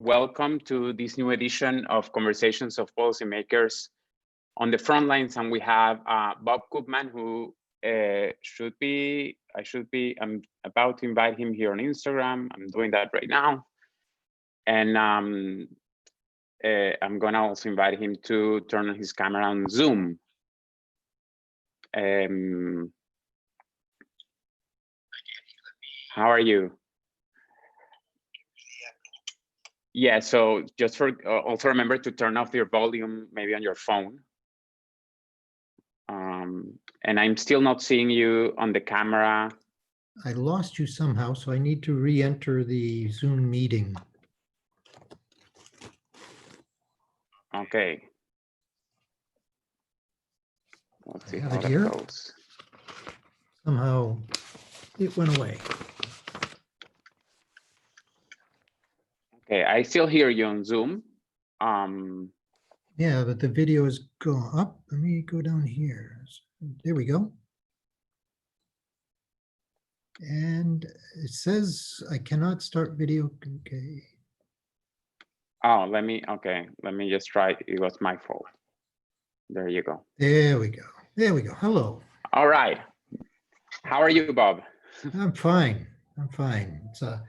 Welcome to this new edition of Conversations of Policymakers on the Frontlines, and we have Bob Koopman, who I'm about to invite him here on Instagram. I'm doing that right now. And I'm gonna also invite him to turn on his camera on Zoom. How are you? Yeah, so just for also remember to turn off your volume, maybe on your phone. And I'm still not seeing you on the camera. I lost you somehow, so I need to re-enter the Zoom meeting. Okay. Let's see I have how it that here. goes. Somehow it went away. Okay, I still hear you on Zoom. Yeah, but the video is gone up. Let me go down here. There we go. And it says I cannot start video. Okay. Oh, let me just try. It was my fault. There you go. There we go. There we go. Hello. All right. How are you, Bob? I'm fine. I'm fine. It's a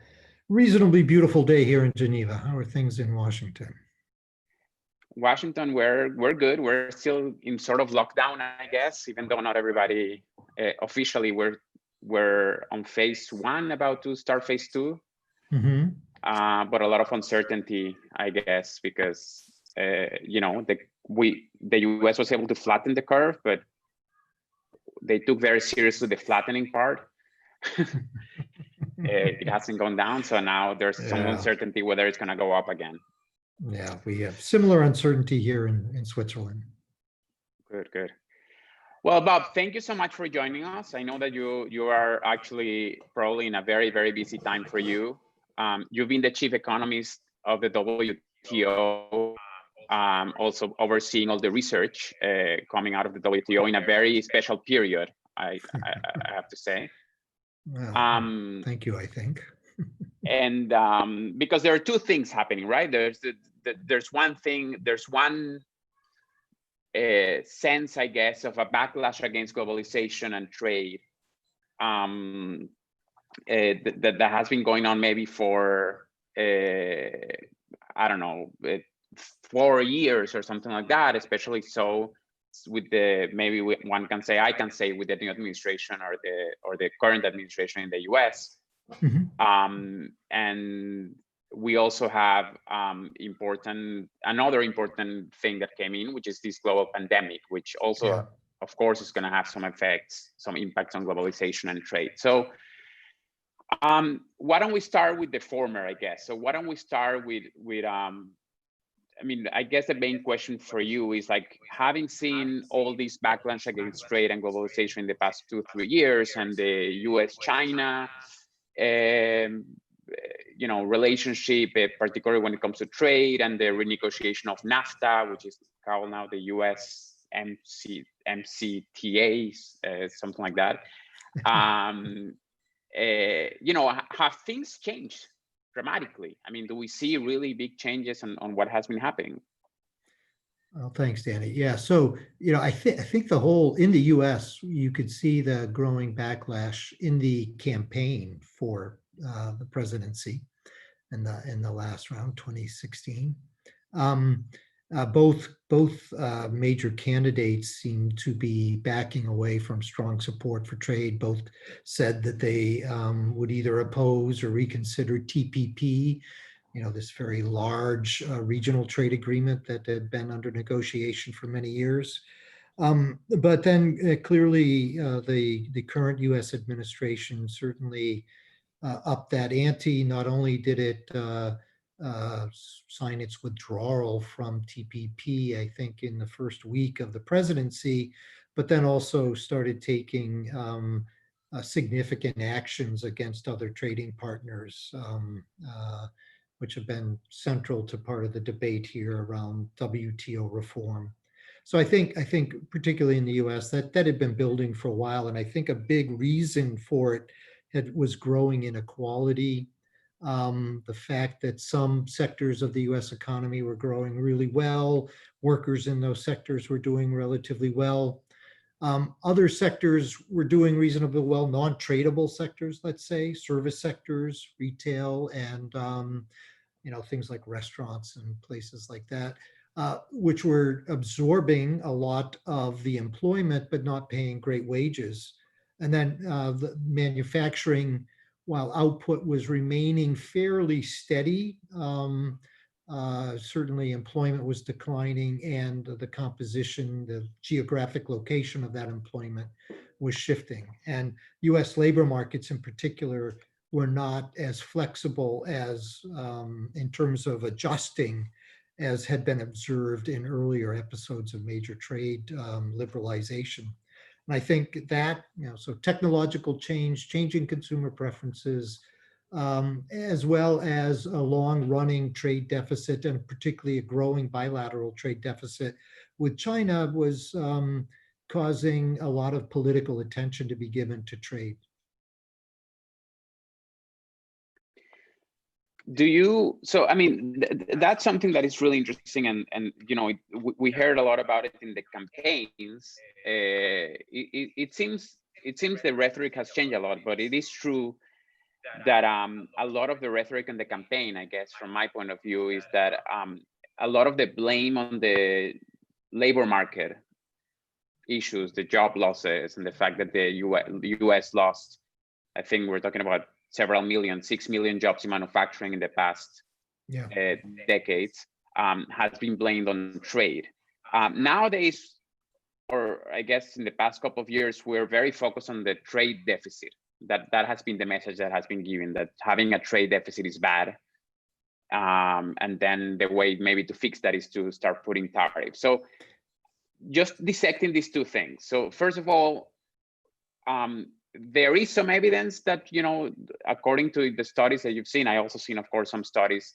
reasonably beautiful day here in Geneva. How are things in Washington? Washington, we're good. We're still in sort of lockdown, I guess, even though not everybody officially. We're on phase 1, about to start phase 2. Mm-hmm. But a lot of uncertainty, I guess, because you know, the US was able to flatten the curve, but they took very seriously the flattening part. It hasn't gone down, so now there's some uncertainty whether it's going to go up again. Yeah, we have similar uncertainty here in Switzerland. Good. Well, Bob, thank you so much for joining us. I know that you are actually probably in a very, very busy time for you. You've been the chief economist of the WTO, also overseeing all the research coming out of the WTO in a very special period, I have to say. Well, thank you, I think. And because there are two things happening, right? There's one sense, I guess, of a backlash against globalization and trade that has been going on maybe for I don't know, 4 years or something like that, especially so with one can say, I can say, with the new administration or the current administration in the US. Mm-hmm. And we also have another important thing that came in, which is this global pandemic, which also, of course, is going to have some impacts on globalization and trade. So why don't we start with the former, I guess? So why don't we start with I mean, I guess the main question for you is, like, having seen all this backlash against trade and globalization in the past 2-3 years, and the US-China you know, relationship, particularly when it comes to trade, and the renegotiation of NAFTA, which is called now the US MCTA, something like that. You know, have things changed dramatically? I mean, do we see really big changes on what has been happening? Well, thanks, Dany. Yeah, so, you know, I think the whole, in the US, you could see the growing backlash in the campaign for the presidency in the last round, 2016. Both major candidates seem to be backing away from strong support for trade. Both said that they would either oppose or reconsider TPP, you know, this very large regional trade agreement that had been under negotiation for many years. But then clearly the current US administration certainly upped that ante. Not only did it sign its withdrawal from TPP, I think, in the first week of the presidency, but then also started taking significant actions against other trading partners, which have been central to part of the debate here around WTO reform. So I think particularly in the US, that had been building for a while, and I think a big reason for it was growing inequality the fact that some sectors of the US economy were growing really well, workers in those sectors were doing relatively well. Other sectors were doing reasonably well, non-tradable sectors, let's say, service sectors, retail, and things like restaurants and places like that, which were absorbing a lot of the employment, but not paying great wages. And then the manufacturing, while output was remaining fairly steady, certainly employment was declining, and the composition, the geographic location of that employment was shifting. And US labor markets in particular were not as flexible as in terms of adjusting as had been observed in earlier episodes of major trade liberalization. And I think that, so technological change, changing consumer preferences, as well as a long-running trade deficit, and particularly a growing bilateral trade deficit with China, was causing a lot of political attention to be given to trade. So I mean, that's something that is really interesting, and we heard a lot about it in the campaigns. It seems the rhetoric has changed a lot, but it is true that a lot of the rhetoric in the campaign, I guess, from my point of view, is that a lot of the blame on the labor market issues, the job losses, and the fact that the US lost, I think we're talking about several million, 6 million jobs in manufacturing in the past decades, has been blamed on trade. Nowadays, or I guess in the past couple of years, we're very focused on the trade deficit. That has been the message that has been given, that having a trade deficit is bad. And then the way maybe to fix that is to start putting tariffs. So just dissecting these two things. So first of all, there is some evidence that, according to the studies that you've seen, I also seen, of course, some studies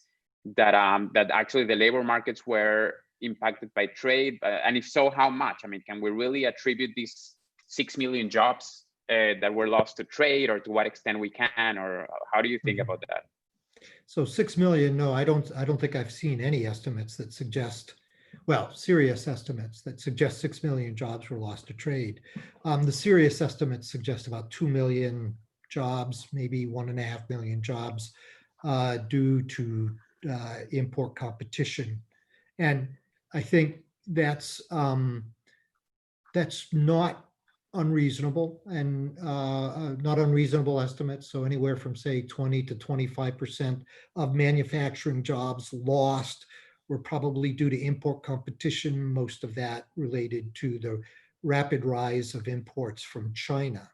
that that actually the labor markets were impacted by trade. And if so, how much? I mean, can we really attribute these 6 million jobs that were lost to trade, or to what extent we can, or how do you think about that? So 6 million, no, I don't think I've seen any estimates that suggest, well, serious estimates that suggest 6 million jobs were lost to trade. The serious estimates suggest about 2 million jobs, maybe 1.5 million jobs due to import competition. And I think that's not unreasonable, and not unreasonable estimates. So anywhere from, say, 20 to 25% of manufacturing jobs lost were probably due to import competition, most of that related to the rapid rise of imports from China.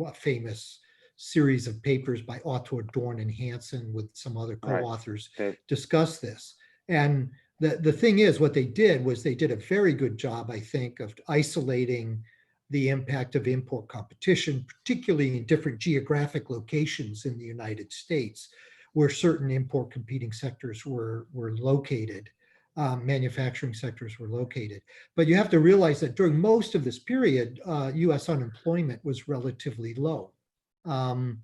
A famous series of papers by Otto Dorn and Hansen with some other co-authors discuss this. And the thing is, what they did was they did a very good job, I think, of isolating the impact of import competition, particularly in different geographic locations in the United States, where certain import competing sectors were located, manufacturing sectors were located. But you have to realize that during most of this period, US unemployment was relatively low. And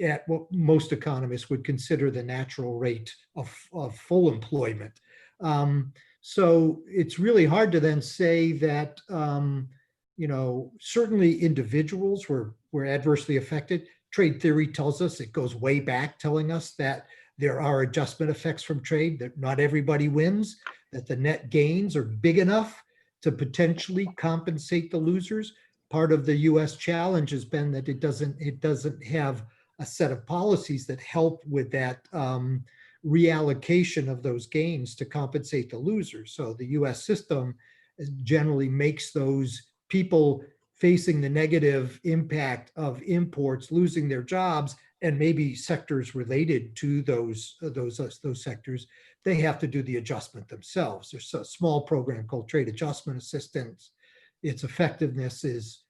at what most economists would consider the natural rate of full employment. So it's really hard to then say that, certainly individuals were adversely affected. Trade theory tells us, it goes way back, telling us that there are adjustment effects from trade, that not everybody wins, that the net gains are big enough to potentially compensate the losers. Part of the US challenge has been that it doesn't have a set of policies that help with that reallocation of those gains to compensate the losers. So the US system generally makes those people facing the negative impact of imports losing their jobs, and maybe sectors related to those sectors, they have to do the adjustment themselves. There's a small program called Trade Adjustment Assistance. Its effectiveness is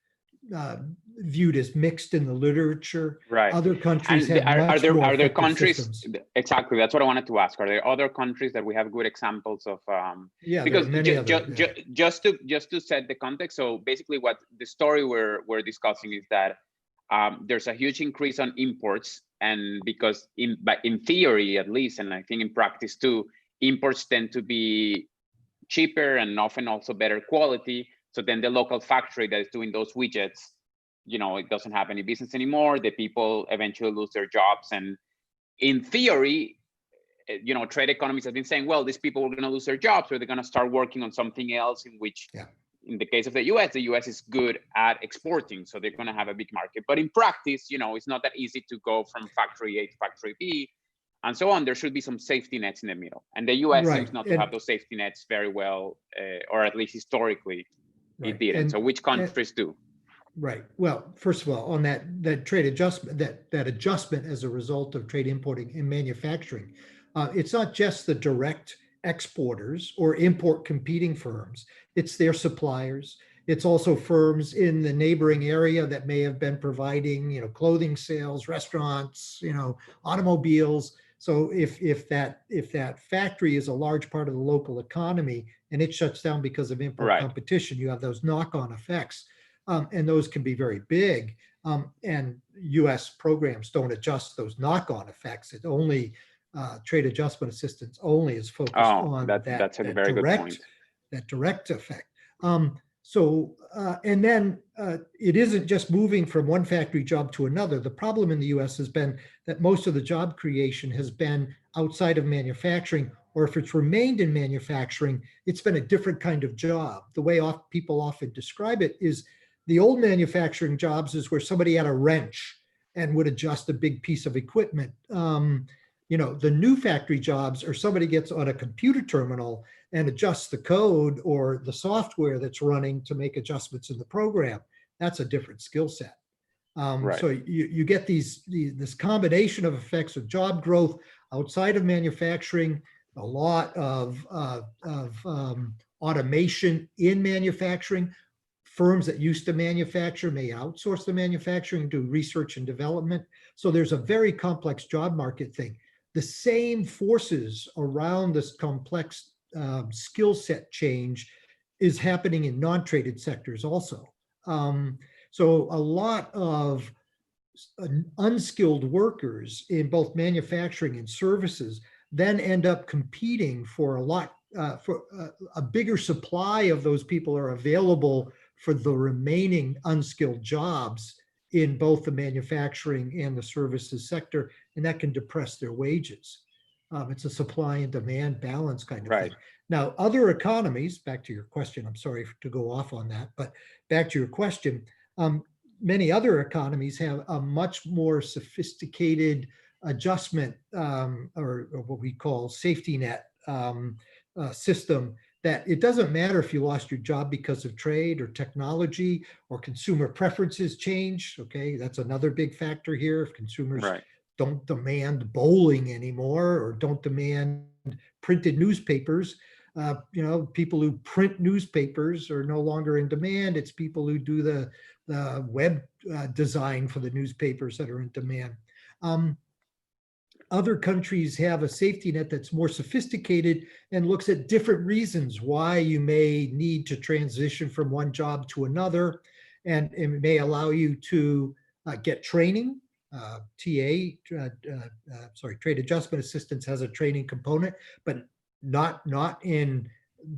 viewed as mixed in the literature. Right. Other countries and have are there countries systems. Exactly, that's what I wanted to ask. Are there other countries that we have good examples of? Yeah, because just to set the context, so basically what the story we're discussing is that there's a huge increase on imports, and because in theory at least, and I think in practice too, imports tend to be cheaper and often also better quality. So then the local factory that is doing those widgets, it doesn't have any business anymore. The people eventually lose their jobs. And in theory, trade economists have been saying, well, these people are going to lose their jobs, or they're going to start working on something else, in which, in the case of the US is good at exporting, so they're going to have a big market. But in practice, it's not that easy to go from factory A to factory B, and so on. There should be some safety nets in the middle, and the US seems not to have those safety nets very well, or at least historically, it didn't. So which countries do? Right. Well, first of all, on that trade adjustment, that adjustment as a result of trade importing and manufacturing, it's not just the direct exporters or import competing firms. It's their suppliers. It's also firms in the neighboring area that may have been providing, clothing sales, restaurants, automobiles. So if that factory is a large part of the local economy and it shuts down because of import competition, you have those knock-on effects. And those can be very big. And US programs don't adjust those knock-on effects. It only, trade adjustment assistance only is focused on that's a very good point. That direct effect. And then it isn't just moving from one factory job to another. The problem in the US has been that most of the job creation has been outside of manufacturing, or if it's remained in manufacturing, it's been a different kind of job. The way people often describe it is the old manufacturing jobs is where somebody had a wrench and would adjust a big piece of equipment. The new factory jobs are somebody gets on a computer terminal and adjusts the code or the software that's running to make adjustments in the program. That's a different skill set. So you get this combination of effects of job growth outside of manufacturing, a lot of automation in manufacturing. Firms that used to manufacture may outsource the manufacturing, do research and development. So there's a very complex job market thing. The same forces around this complex skill set is happening in non-traded sectors also. So a lot of unskilled workers in both manufacturing and services then end up competing for a bigger supply of those people are available for the remaining unskilled jobs in both the manufacturing and the services sector, and that can depress their wages. It's a supply and demand balance kind of thing. Now, other economies, back to your question, I'm sorry to go off on that, but back to your question, many other economies have a much more sophisticated adjustment or what we call safety net system, that it doesn't matter if you lost your job because of trade or technology or consumer preferences change. Okay, that's another big factor here. If consumers don't demand bowling anymore or don't demand printed newspapers, people who print newspapers are no longer in demand. It's people who do the web design for the newspapers that are in demand. Other countries have a safety net that's more sophisticated and looks at different reasons why you may need to transition from one job to another. And it may allow you to get training. Trade adjustment assistance has a training component, but not in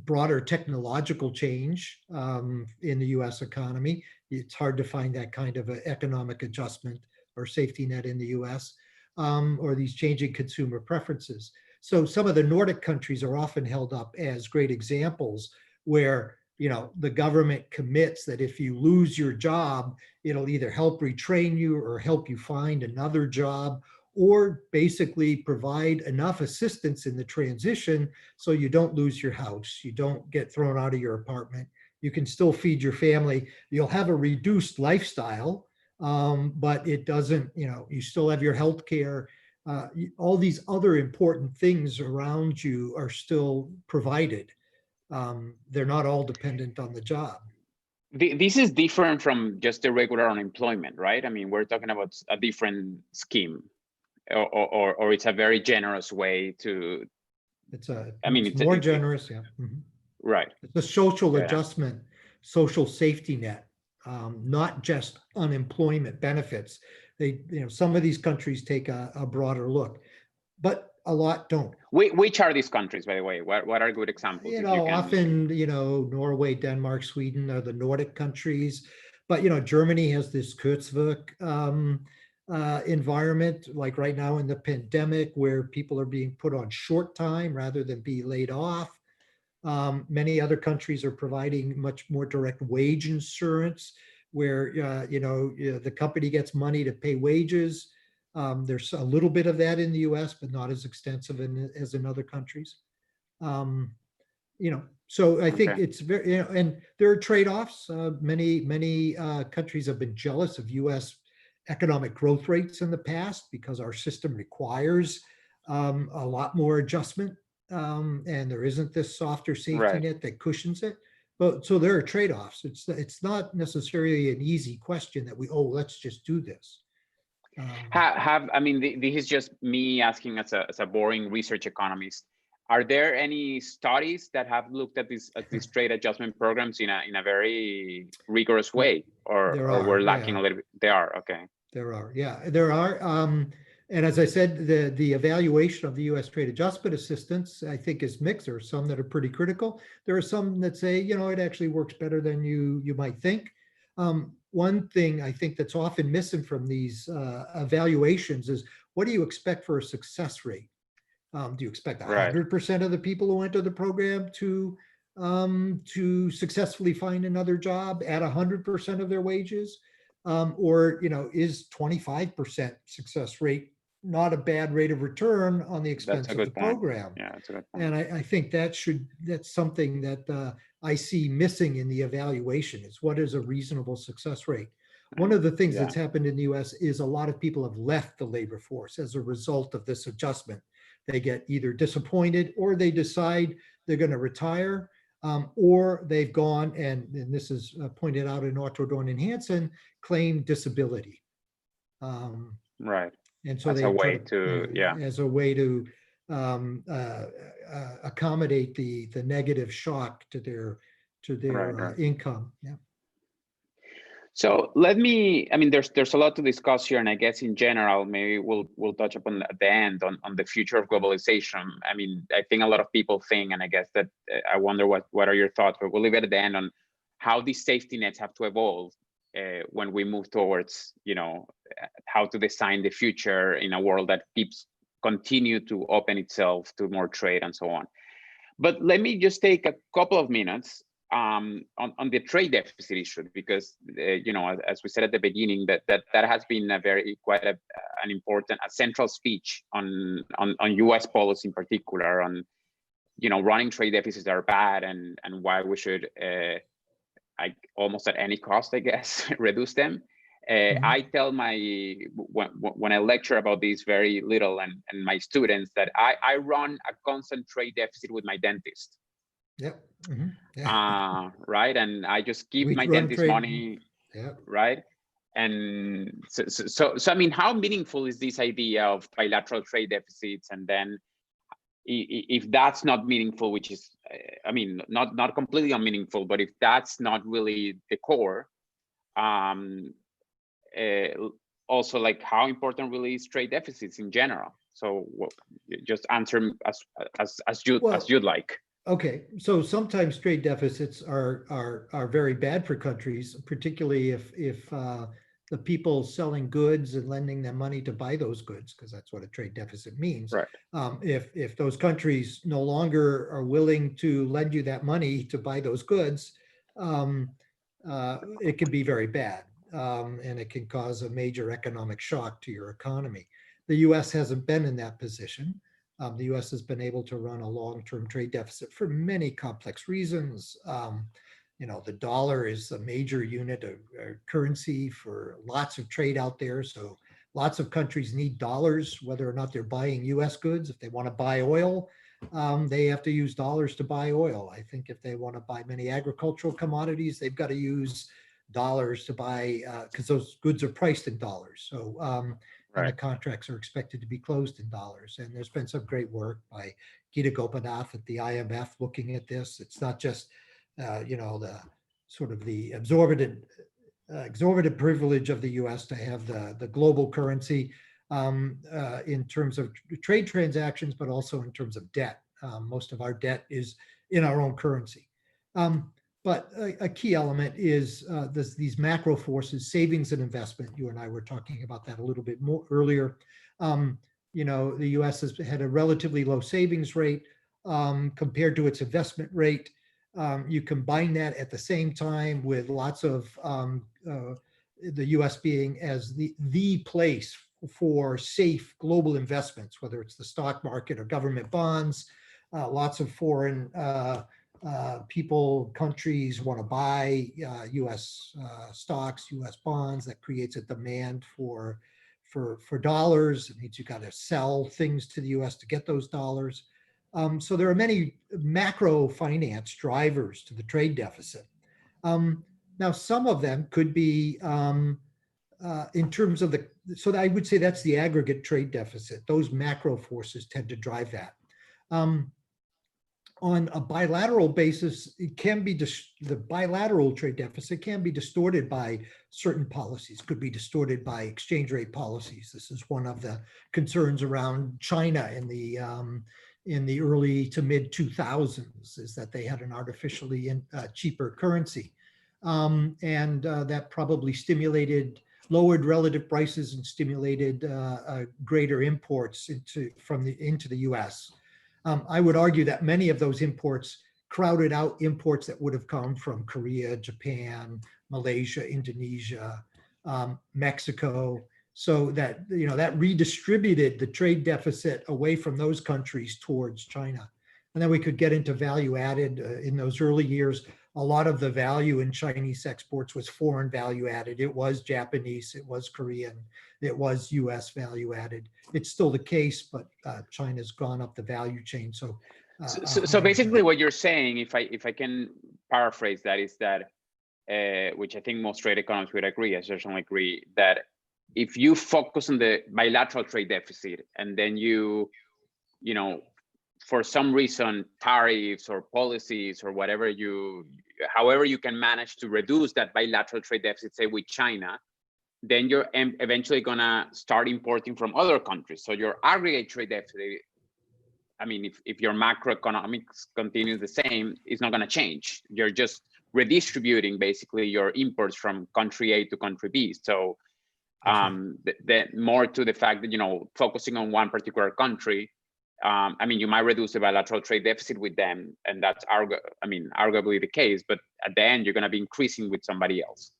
broader technological change in the US economy. It's hard to find that kind of an economic adjustment or safety net in the US. Or these changing consumer preferences. So some of the Nordic countries are often held up as great examples where, the government commits that if you lose your job, it'll either help retrain you or help you find another job, or basically provide enough assistance in the transition so you don't lose your house, you don't get thrown out of your apartment, you can still feed your family, you'll have a reduced lifestyle, but it doesn't, you still have your health care. All these other important things around you are still provided. They're not all dependent on the job. This is different from just the regular unemployment, right? I mean, we're talking about a different scheme, or it's a very generous way to. It's more generous, yeah. Mm-hmm. Right. It's a social adjustment, social safety net. not just unemployment benefits. Some of these countries take a broader look, but a lot don't. Which are these countries, by the way? What are good examples? If you can... Often, Norway, Denmark, Sweden are the Nordic countries, but, Germany has this Kurzarbeit environment, like right now in the pandemic, where people are being put on short time rather than be laid off. Many other countries are providing much more direct wage insurance, where the company gets money to pay wages. There's a little bit of that in the U.S., but not as extensive as in other countries. So I think it's very, and there are trade-offs. Many countries have been jealous of U.S. economic growth rates in the past because our system requires a lot more adjustment, and there isn't this softer safety net that cushions it. But so there are trade-offs. It's not necessarily an easy question that let's just do this. This is just me asking as a boring research economist. Are there any studies that have looked at these trade adjustment programs in a very rigorous way, or we're lacking a little bit? There are, okay. There are, yeah, there are. And as I said, the evaluation of the U.S. trade adjustment assistance, I think, is mixed. There are some that are pretty critical. There are some that say, it actually works better than you might think. One thing I think that's often missing from these evaluations is, what do you expect for a success rate? Do you expect 100% of the people who enter the program to successfully find another job at 100% of their wages? Or is 25% success rate not a bad rate of return on the expense of the program? Yeah, that's a good point. And I think that's something that I see missing in the evaluation, is what is a reasonable success rate. One of the things that's happened in the US is a lot of people have left the labor force as a result of this adjustment. They get either disappointed, or they decide they're going to retire, or they've gone, and this is pointed out in Otto Dorn and Hansen, claim disability. Right. And so as a way to accommodate the negative shock to their income. Yeah. So there's a lot to discuss here, and I guess in general, maybe we'll touch upon at the end on the future of globalization. I think a lot of people think, and I guess that I wonder what are your thoughts, but we'll leave it at the end on how these safety nets have to evolve when we move towards, how to design the future in a world that continue to open itself to more trade and so on. But let me just take a couple of minutes on the trade deficit issue, because as we said at the beginning, that has been an important, central speech on U.S. policy in particular, on running trade deficits are bad, and why we should almost at any cost, I guess, reduce them. I tell when I lecture about this very little, and my students, that I run a constant trade deficit with my dentist. Yep. Mm-hmm. Yeah. Right, and I just give my dentist money. Yep. Right, and so how meaningful is this idea of bilateral trade deficits? And then, if that's not meaningful, which is, not completely unmeaningful, but if that's not really the core, also, like, how important really is trade deficits in general? So just answer as you'd like. Okay, so sometimes trade deficits are very bad for countries, particularly if the people selling goods and lending them money to buy those goods, because that's what a trade deficit means. Right. If those countries no longer are willing to lend you that money to buy those goods, it can be very bad, and it can cause a major economic shock to your economy. The U.S. hasn't been in that position. The U.S. has been able to run a long-term trade deficit for many complex reasons. The dollar is a major unit of currency for lots of trade out there. So lots of countries need dollars, whether or not they're buying U.S. goods. If they want to buy oil, they have to use dollars to buy oil. I think if they want to buy many agricultural commodities, they've got to use dollars to buy, because those goods are priced in dollars. So and the contracts are expected to be closed in dollars. And there's been some great work by Gita Gopinath at the IMF looking at this. It's not just, the sort of the absorbent exorbitant privilege of the US to have the global currency in terms of trade transactions, but also in terms of debt. Most of our debt is in our own currency. But a key element is these macro forces, savings and investment. You and I were talking about that a little bit more earlier. The US has had a relatively low savings rate compared to its investment rate. You combine that at the same time with lots of the US being as the place for safe global investments, whether it's the stock market or government bonds. Lots of foreign people, countries want to buy US stocks, US bonds. That creates a demand for dollars. It means you got to sell things to the US to get those dollars. So there are many macro finance drivers to the trade deficit. Now, some of them could be in terms of so I would say that's the aggregate trade deficit. Those macro forces tend to drive that. On a bilateral basis, it can be the bilateral trade deficit can be distorted by certain policies, could be distorted by exchange rate policies. This is one of the concerns around China in the early to mid 2000s, is that they had an artificially cheaper currency. And that probably lowered relative prices and stimulated greater imports into the US. I would argue that many of those imports crowded out imports that would have come from Korea, Japan, Malaysia, Indonesia, Mexico. So that, that redistributed the trade deficit away from those countries towards China. And then we could get into value added. In those early years, a lot of the value in Chinese exports was foreign value added. It was Japanese, it was Korean, it was US value added. It's still the case, but China's gone up the value chain. So basically what you're saying, if I can paraphrase that, is that, which I think most trade economists would agree, I certainly agree, that if you focus on the bilateral trade deficit and then for some reason, tariffs or policies or whatever however you can manage to reduce that bilateral trade deficit, say with China, then you're eventually gonna start importing from other countries. So your aggregate trade deficit, I mean, if your macroeconomics continues the same, it's not gonna change. You're just redistributing basically your imports from country A to country B. So more to the fact that, focusing on one particular country, you might reduce the bilateral trade deficit with them, and that's arguably the case, but at the end, you're going to be increasing with somebody else.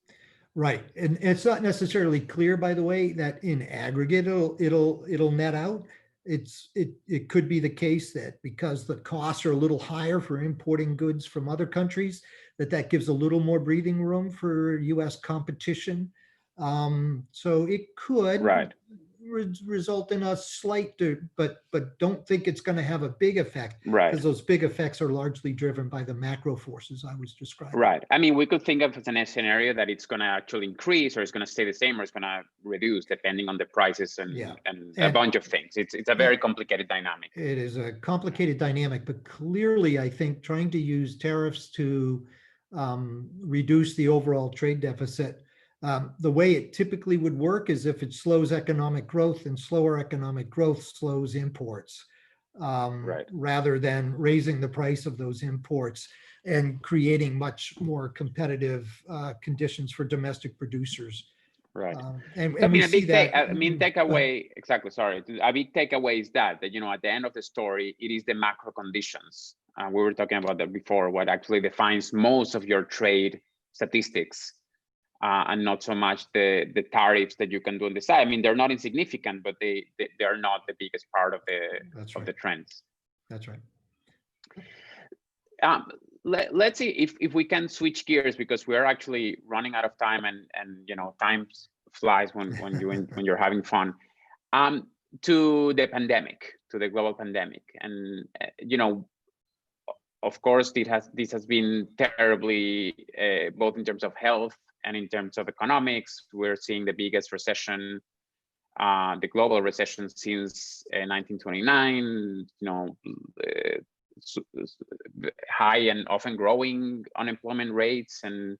Right, and it's not necessarily clear, by the way, that in aggregate it'll net out. It could be the case that because the costs are a little higher for importing goods from other countries, that gives a little more breathing room for U.S. competition. So it could result in a slight, but don't think it's going to have a big effect, because those big effects are largely driven by the macro forces I was describing. Right. I mean, we could think of it as a scenario that it's going to actually increase, or it's going to stay the same, or it's going to reduce depending on the prices and a bunch of things. It's a very complicated dynamic. It is a complicated dynamic, but clearly, I think trying to use tariffs to reduce the overall trade deficit, the way it typically would work is if it slows economic growth, and slower economic growth slows imports, rather than raising the price of those imports and creating much more competitive conditions for domestic producers. Right. And we see that. Takeaway, exactly. Sorry. A big takeaway is that at the end of the story, it is the macro conditions. We were talking about that before, what actually defines most of your trade statistics. And not so much the tariffs that you can do on the side. I mean, they're not insignificant, but they are not the biggest part of the trends. That's right. Let's see if we can switch gears, because we are actually running out of time, and time flies when you're having fun. To the pandemic, to the global pandemic, and of course, this has been terribly both in terms of health and in terms of economics. We're seeing the biggest recession, the global recession since 1929, high and often growing unemployment rates. And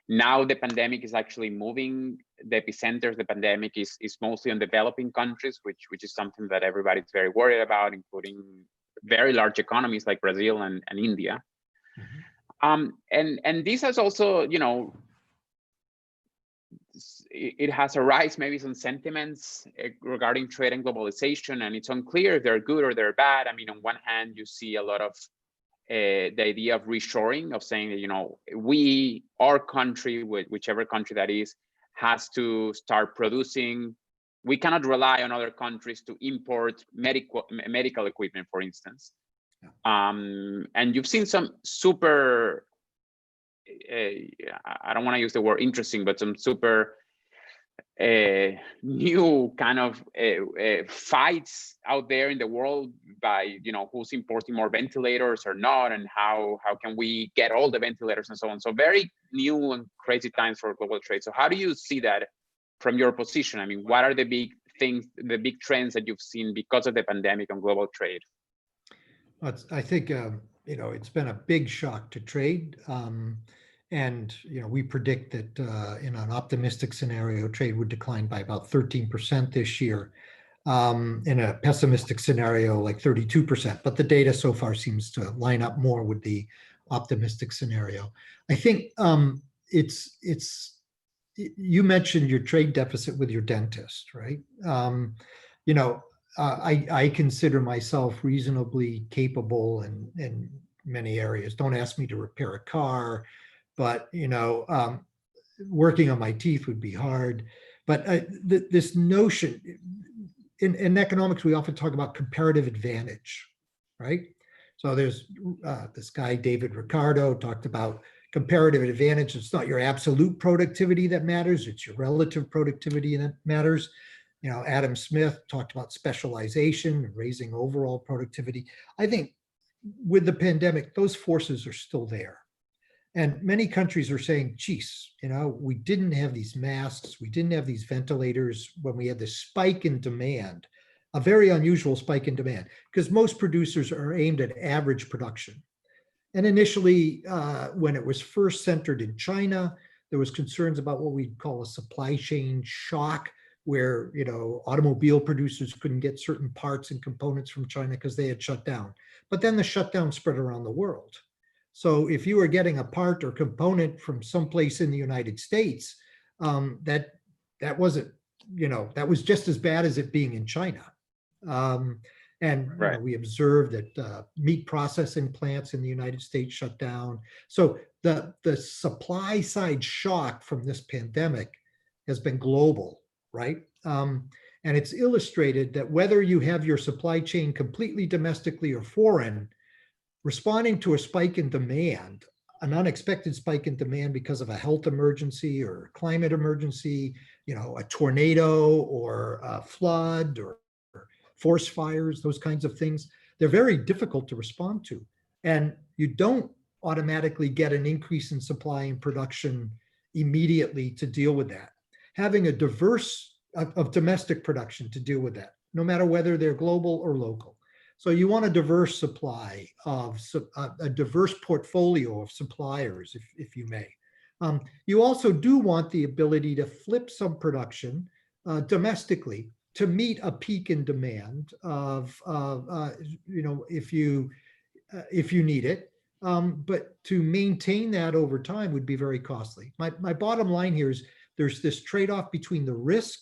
Now the pandemic is actually moving. The epicenter of the pandemic is mostly on developing countries, which is something that everybody's very worried about, including very large economies like Brazil and India. And this has also, you know, it has arised maybe some sentiments regarding trade and globalization, and it's unclear if they're good or they're bad. I mean, on one hand, you see a lot of the idea of reshoring, of saying that, you know, our country, whichever country that is, has to start producing. We cannot rely on other countries to import medical equipment, for instance. And you've seen some super, I don't want to use the word interesting, but some super new kind of fights out there in the world by, you know, who's importing more ventilators or not, and how can we get all the ventilators and so on. So very new and crazy times for global trade. So how do you see that from your position? I mean, what are the big things, the big trends that you've seen because of the pandemic on global trade? I think, you know, it's been a big shock to trade. And, you know, we predict that in an optimistic scenario, trade would decline by about 13% this year. In a pessimistic scenario, like 32%. But the data so far seems to line up more with the optimistic scenario. I think you mentioned your trade deficit with your dentist, right? You know, I consider myself reasonably capable in many areas. Don't ask me to repair a car. But, you know, working on my teeth would be hard. But this notion, in economics, we often talk about comparative advantage, right? So there's this guy, David Ricardo, talked about comparative advantage. It's not your absolute productivity that matters, it's your relative productivity that matters. You know, Adam Smith talked about specialization, raising overall productivity. I think with the pandemic, those forces are still there. And many countries are saying, geez, you know, we didn't have these masks, we didn't have these ventilators when we had this spike in demand, a very unusual spike in demand, because most producers are aimed at average production. And initially, when it was first centered in China, there was concerns about what we'd call a supply chain shock, where, you know, automobile producers couldn't get certain parts and components from China because they had shut down. But then the shutdown spread around the world. So if you were getting a part or component from someplace in the United States, that wasn't, you know, that was just as bad as it being in China. And right. You know, we observed that meat processing plants in the United States shut down. So the supply side shock from this pandemic has been global, right? And it's illustrated that whether you have your supply chain completely domestically or foreign, responding to a spike in demand, an unexpected spike in demand because of a health emergency or climate emergency, you know, a tornado or a flood or forest fires, those kinds of things, they're very difficult to respond to. And you don't automatically get an increase in supply and production immediately to deal with that. Having a diverse of domestic production to deal with that, no matter whether they're global or local. So you want a diverse supply of a diverse portfolio of suppliers, if you may. You also do want the ability to flip some production domestically to meet a peak in demand of, you know, if you need it. But to maintain that over time would be very costly. My bottom line here is there's this trade-off between the risk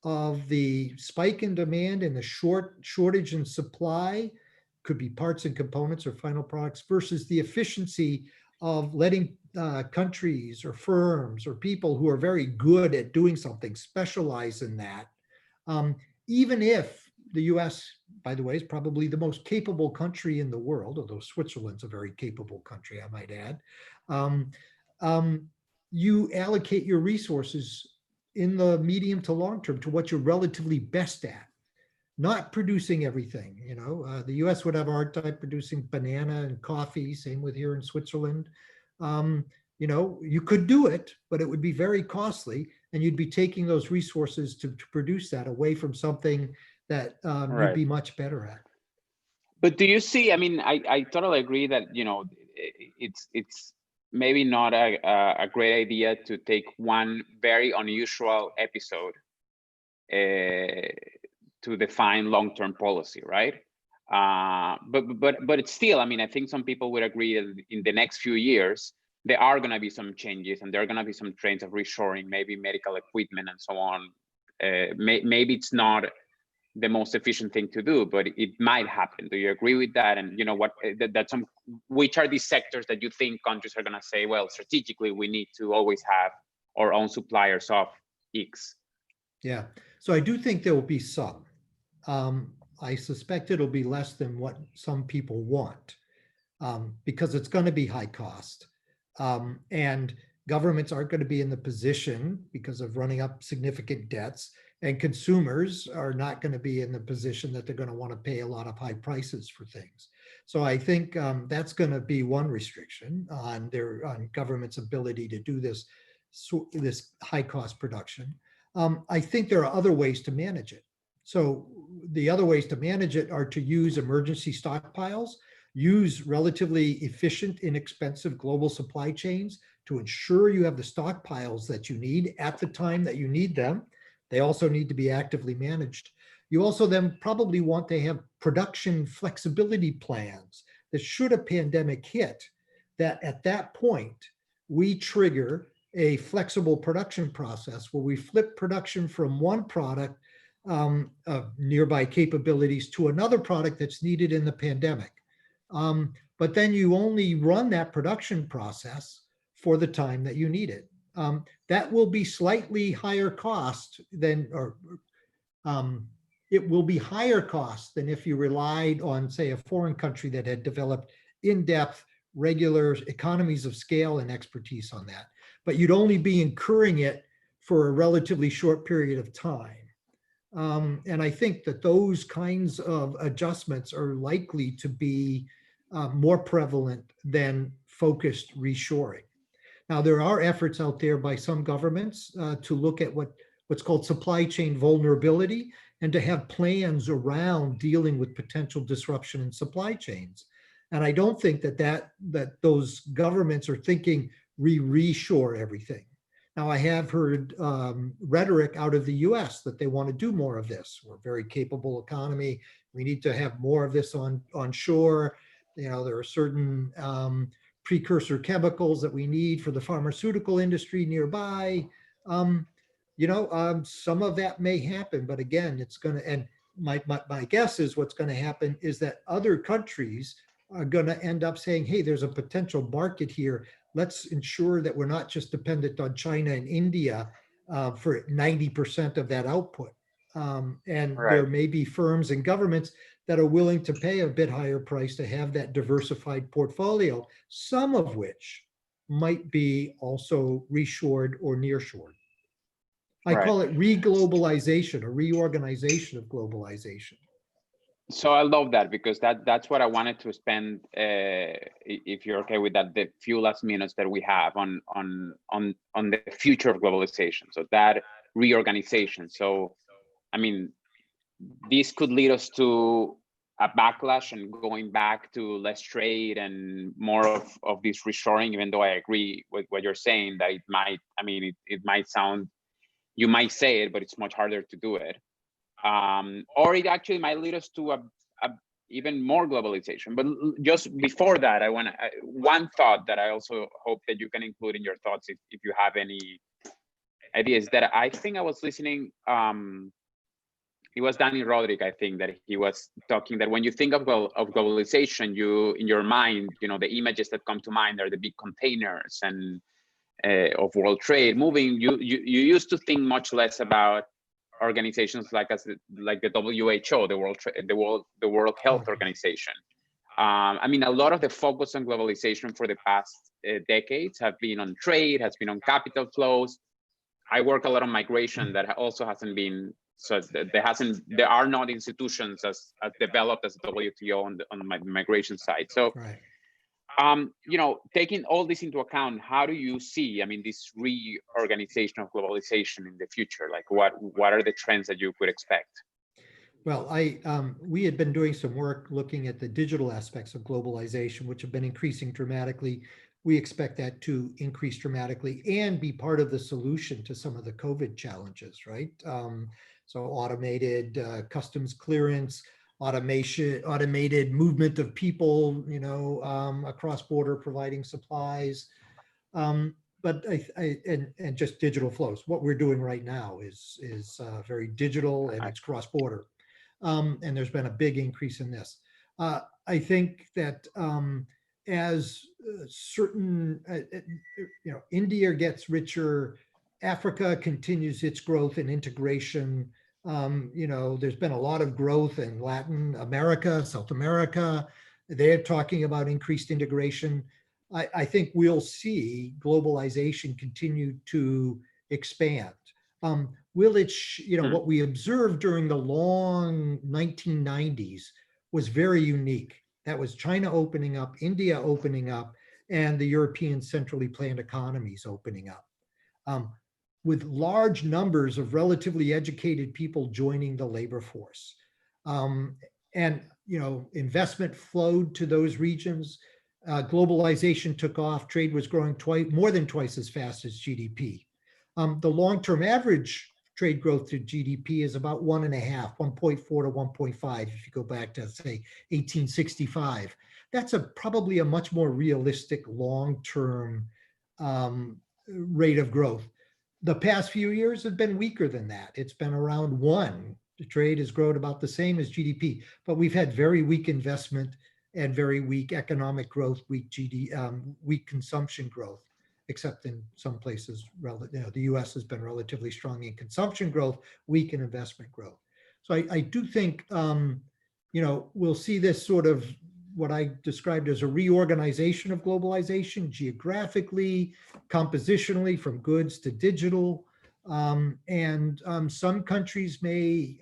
of the spike in demand and the shortage in supply, could be parts and components or final products, versus the efficiency of letting countries or firms or people who are very good at doing something specialize in that. Even if the US, by the way, is probably the most capable country in the world, although Switzerland's a very capable country, I might add, you allocate your resources in the medium to long term to what you're relatively best at, not producing everything. You know, the US would have a hard time producing banana and coffee, same with here in Switzerland. You know, you could do it, but it would be very costly, and you'd be taking those resources to produce that away from something that Right. you'd be much better at. But do you see, I mean, I totally agree that, you know, it's maybe not a great idea to take one very unusual episode to define long-term policy, right? But it's still, I mean, I think some people would agree that in the next few years, there are going to be some changes and there are going to be some trends of reshoring, maybe medical equipment and so on. Maybe it's not the most efficient thing to do, but it might happen. Do you agree with that? And you know what, which are these sectors that you think countries are going to say, well, strategically, we need to always have our own suppliers of X? Yeah, so I do think there will be some. I suspect it'll be less than what some people want, because it's going to be high cost. And governments aren't going to be in the position, because of running up significant debts, and consumers are not going to be in the position that they're going to want to pay a lot of high prices for things. So I think that's going to be one restriction on government's ability to do this high cost production. I think there are other ways to manage it. So the other ways to manage it are to use emergency stockpiles, use relatively efficient, inexpensive global supply chains to ensure you have the stockpiles that you need at the time that you need them. They also need to be actively managed. You also then probably want to have production flexibility plans that, should a pandemic hit, that at that point, we trigger a flexible production process where we flip production from one product of nearby capabilities to another product that's needed in the pandemic. But then you only run that production process for the time that you need it. That will be slightly higher cost than, it will be higher cost than if you relied on, say, a foreign country that had developed in-depth, regular economies of scale and expertise on that. But you'd only be incurring it for a relatively short period of time. And I think that those kinds of adjustments are likely to be more prevalent than focused reshoring. Now, there are efforts out there by some governments to look at what's called supply chain vulnerability and to have plans around dealing with potential disruption in supply chains. And I don't think that those governments are thinking reshore everything. Now, I have heard rhetoric out of the US that they want to do more of this. We're a very capable economy. We need to have more of this on shore. You know, there are certain precursor chemicals that we need for the pharmaceutical industry nearby. Some of that may happen, but again, it's going to, and my guess is what's going to happen is that other countries are going to end up saying, hey, there's a potential market here. Let's ensure that we're not just dependent on China and India for 90% of that output. And Right. There may be firms and governments that are willing to pay a bit higher price to have that diversified portfolio, some of which might be also reshored or nearshored. I Right. call it reglobalization or reorganization of globalization. So I love that, because that's what I wanted to spend, if you're okay with that, the few last minutes that we have on the future of globalization. So that reorganization. So, I mean, this could lead us to a backlash and going back to less trade and more of this reshoring, even though I agree with what you're saying, that it might, I mean, it might sound, you might say it, but it's much harder to do it. Or it actually might lead us to a even more globalization. But just before that, I want one thought that I also hope that you can include in your thoughts, if you have any ideas, that I think I was listening, it was Dany Bahar, I think, that he was talking that when you think of globalization, you, in your mind, you know, the images that come to mind are the big containers and of world trade moving. You used to think much less about organizations like the WHO, the World Health Organization. I mean, a lot of the focus on globalization for the past decades have been on trade, has been on capital flows. I work a lot on migration. That also hasn't been, so there are not institutions as developed as WTO on the migration side. So, Right. you know, taking all this into account, how do you see, I mean, this reorganization of globalization in the future? Like, what are the trends that you could expect? Well, we had been doing some work looking at the digital aspects of globalization, which have been increasing dramatically we expect that to increase dramatically and be part of the solution to some of the COVID challenges, right? So automated customs clearance, automated movement of people, across border providing supplies. But and just digital flows. What we're doing right now is very digital, and it's cross border. And there's been a big increase in this. I think that as certain, India gets richer, Africa continues its growth and integration. There's been a lot of growth in Latin America, South America. They're talking about increased integration. I think we'll see globalization continue to expand. Will it, what we observed during the long 1990s was very unique. That was China opening up, India opening up, and the European centrally planned economies opening up. With large numbers of relatively educated people joining the labor force. And investment flowed to those regions. Globalization took off, trade was growing more than twice as fast as GDP. The long-term average trade growth to GDP is about 1.5, 1.4 to 1.5, if you go back to, say, 1865. That's probably a much more realistic long-term rate of growth. The past few years have been weaker than that. It's been around 1. The trade has grown about the same as GDP, but we've had very weak investment and very weak economic growth, weak consumption growth, except in some places, the US has been relatively strong in consumption growth, weak in investment growth. So I do think, we'll see this sort of what I described as a reorganization of globalization, geographically, compositionally, from goods to digital. And some countries may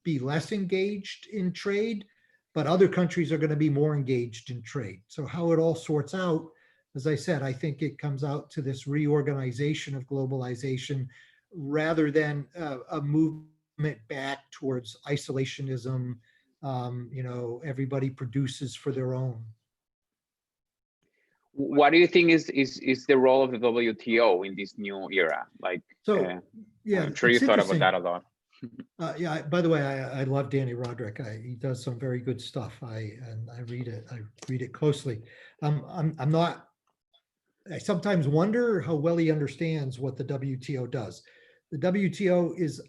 be less engaged in trade, but other countries are going to be more engaged in trade. So how it all sorts out, as I said, I think it comes out to this reorganization of globalization rather than a movement back towards isolationism. Everybody produces for their own. What do you think is the role of the WTO in this new era? I'm sure you thought about that a lot. Yeah. By the way, I love Dany Roderick. He does some very good stuff. I read it. I read it closely. I sometimes wonder how well he understands what the WTO does. The WTO is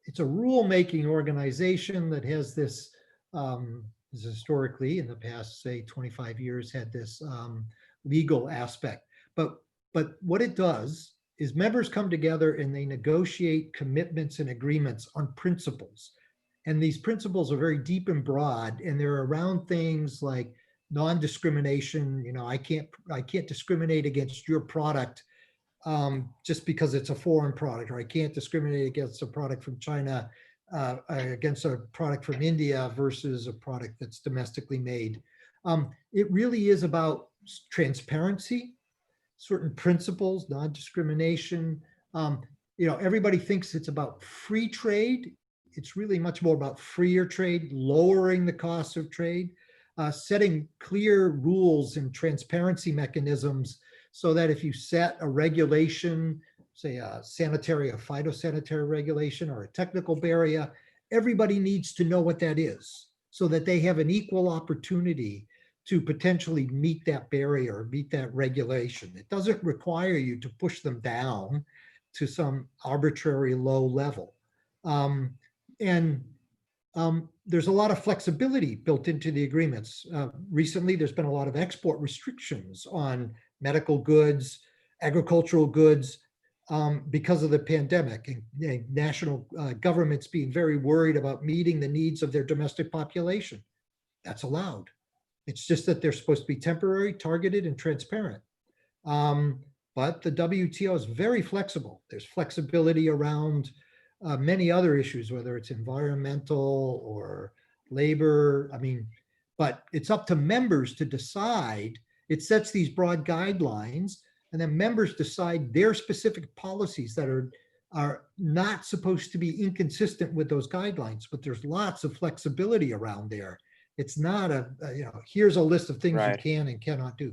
it's a rule-making organization that has this, is historically in the past, say, 25 years, had this legal aspect. But what it does is members come together and they negotiate commitments and agreements on principles. And these principles are very deep and broad, and they're around things like non-discrimination. I can't discriminate against your product just because it's a foreign product, or I can't discriminate against a product from China against a product from India versus a product that's domestically made. It really is about transparency, certain principles, non-discrimination. Everybody thinks it's about free trade. It's really much more about freer trade, lowering the cost of trade, setting clear rules and transparency mechanisms so that if you set a regulation, say a sanitary or phytosanitary regulation or a technical barrier, everybody needs to know what that is so that they have an equal opportunity to potentially meet that barrier, meet that regulation. It doesn't require you to push them down to some arbitrary low level. There's a lot of flexibility built into the agreements. Recently, there's been a lot of export restrictions on medical goods, agricultural goods, because of the pandemic, and national governments being very worried about meeting the needs of their domestic population. That's allowed. It's just that they're supposed to be temporary, targeted, and transparent. But the WTO is very flexible. There's flexibility around many other issues, whether it's environmental or labor. But it's up to members to decide. It sets these broad guidelines, and then members decide their specific policies that are not supposed to be inconsistent with those guidelines, but there's lots of flexibility around there. It's not here's a list of things you Right. can and cannot do.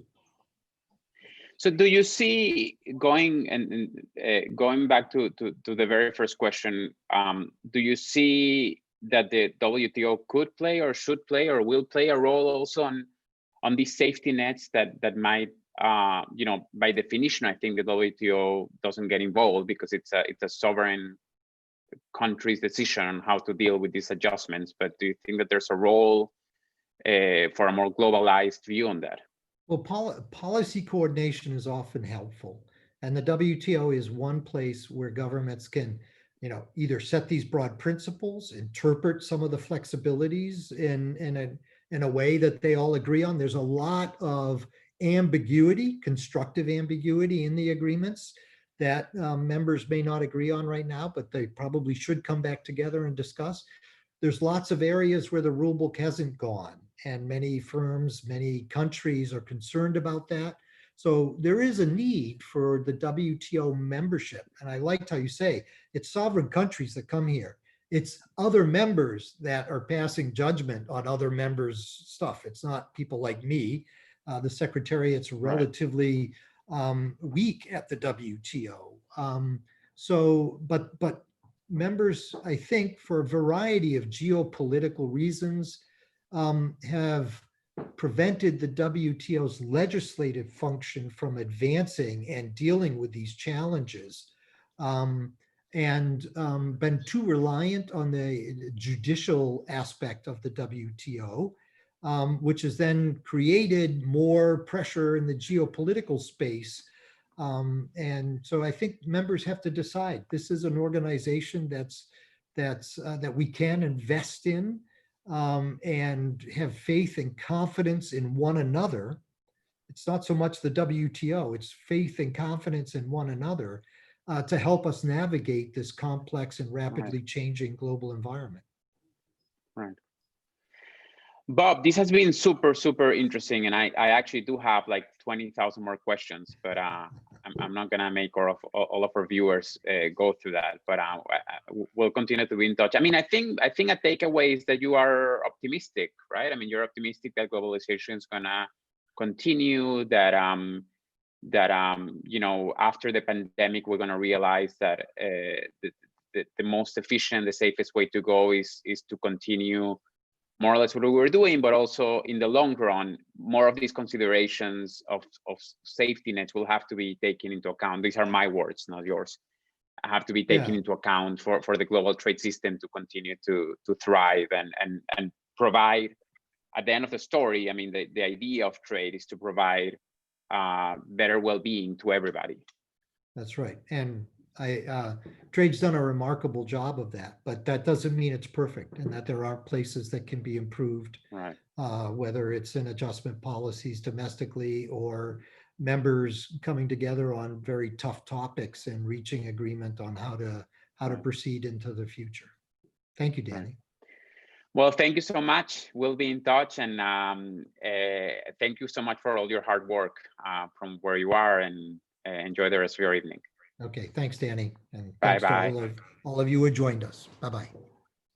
So do you see, going back to the very first question, do you see that the WTO could play or should play or will play a role also on these safety nets that might, by definition, I think the WTO doesn't get involved because it's a sovereign country's decision on how to deal with these adjustments. But do you think that there's a role for a more globalized view on that? Well, policy coordination is often helpful, and the WTO is one place where governments can, either set these broad principles, interpret some of the flexibilities in a way that they all agree on. There's a lot of ambiguity, constructive ambiguity in the agreements that members may not agree on right now, but they probably should come back together and discuss. There's lots of areas where the rulebook hasn't gone, and many firms, many countries are concerned about that. So there is a need for the WTO membership. And I liked how you say it's sovereign countries that come here. It's other members that are passing judgment on other members' stuff. It's not people like me. The Secretariat's relatively weak at the WTO. But members, I think, for a variety of geopolitical reasons, have prevented the WTO's legislative function from advancing and dealing with these challenges, and been too reliant on the judicial aspect of the WTO, which has then created more pressure in the geopolitical space. And so I think members have to decide, this is an organization that we can invest in, and have faith and confidence in one another. It's not so much the WTO, it's faith and confidence in one another to help us navigate this complex and rapidly changing global environment. Right. Bob, this has been super, super interesting. And I actually do have like 20,000 more questions, but I'm not gonna make all of our viewers go through that, but we'll continue to be in touch. I mean, I think a takeaway is that you are optimistic, right? I mean, you're optimistic that globalization is gonna continue, that after the pandemic, we're gonna realize that the most efficient, the safest way to go is to continue more or less what we were doing, but also in the long run, more of these considerations of safety nets will have to be taken into account. These are my words, not yours. Have to be taken into account for the global trade system to continue to thrive and provide, at the end of the story, I mean, the idea of trade is to provide better well-being to everybody. That's right. And trade's done a remarkable job of that, but that doesn't mean it's perfect, and that there are places that can be improved, right? Whether it's in adjustment policies domestically or members coming together on very tough topics and reaching agreement on how to proceed into the future. Thank you, Dany. Right. Well, thank you so much. We'll be in touch, and thank you so much for all your hard work from where you are, and enjoy the rest of your evening. Okay, thanks, Dany, and Bye thanks bye. to all of you who joined us. Bye-bye.